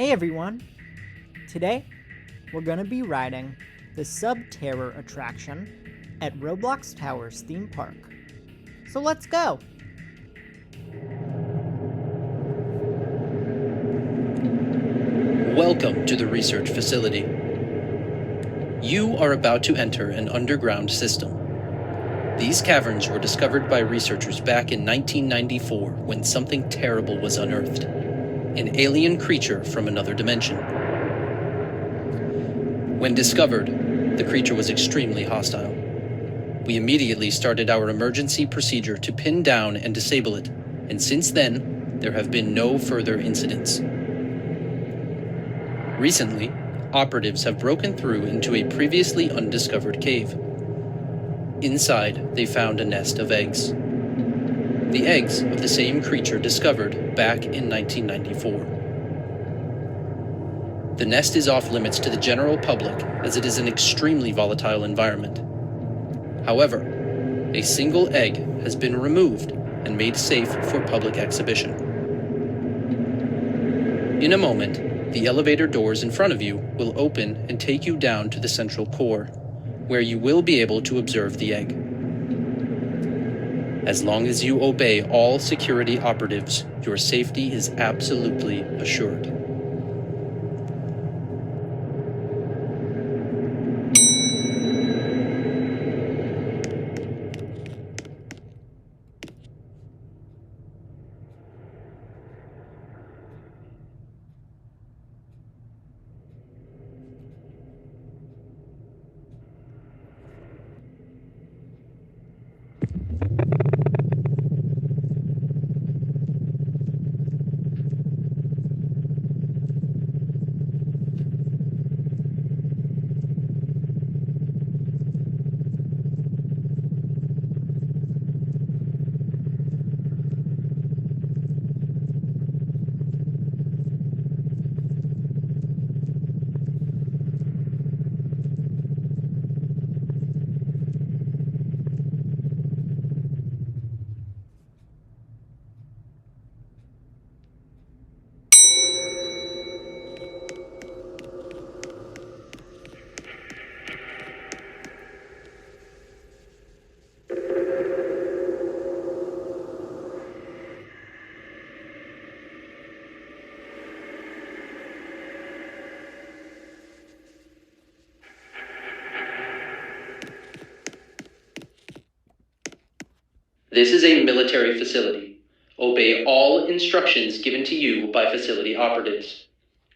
Hey everyone! Today, we're going to be riding the Sub-Terror attraction at Roblox Towers Theme Park. So let's go! Welcome to the research facility. You are about to enter an underground system. These caverns were discovered by researchers back in 1994 when something terrible was unearthed. An alien creature from another dimension. When discovered, the creature was extremely hostile. We immediately started our emergency procedure to pin down and disable it, and since then, there have been no further incidents. Recently, operatives have broken through into a previously undiscovered cave. Inside, they found a nest of eggs. The eggs of the same creature discovered back in 1994. The nest is off limits to the general public as it is an extremely volatile environment. However, a single egg has been removed and made safe for public exhibition. In a moment, the elevator doors in front of you will open and take you down to the central core, where you will be able to observe the egg. As long as you obey all security operatives, your safety is absolutely assured. This is a military facility. Obey all instructions given to you by facility operatives.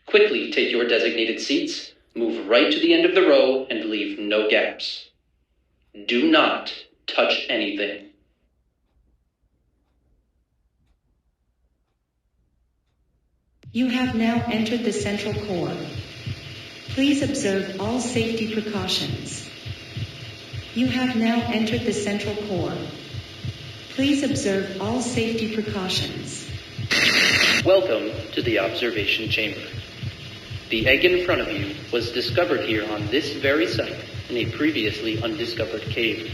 Quickly take your designated seats, move right to the end of the row, and leave no gaps. Do not touch anything. You have now entered the central core. Please observe all safety precautions. You have now entered the central core. Please observe all safety precautions. Welcome to the observation chamber. The egg in front of you was discovered here on this very site in a previously undiscovered cave.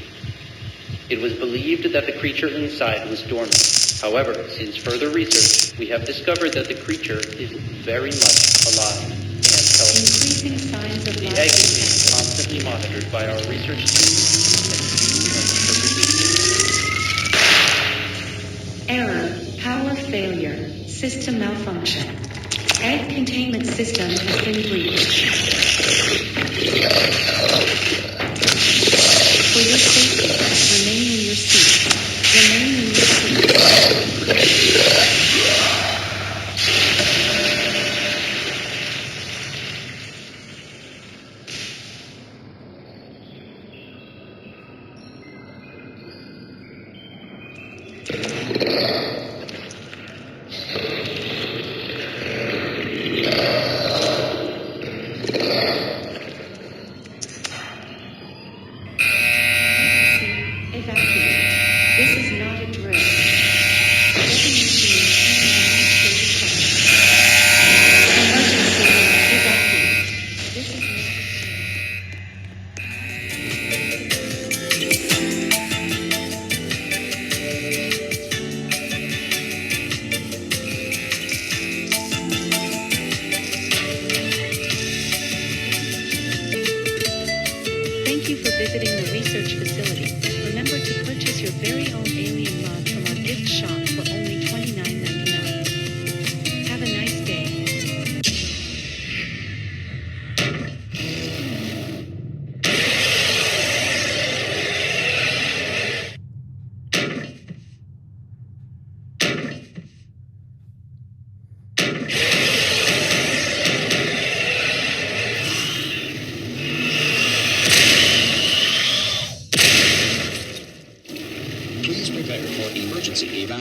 It was believed that the creature inside was dormant. However, since further research, we have discovered that the creature is very much alive and healthy. Increasing signs of The life egg is being detected. constantly monitored by our research team, and you are perfectly safe. Error. Power failure. System malfunction. Egg containment system has been breached. For your safety, remain in your seat. Remain in your seat.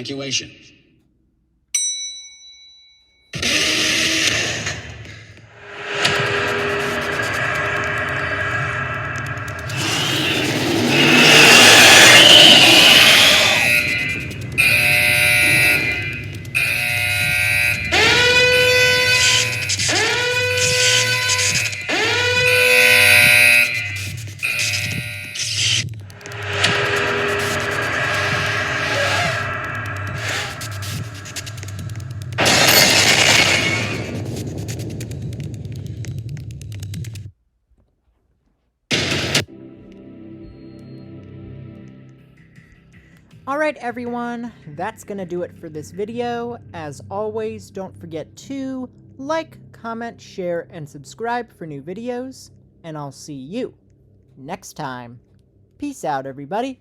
evacuation. Alright everyone, that's gonna do it for this video. As always, don't forget to like, comment, share, and subscribe for new videos, and I'll see you next time. Peace out, everybody.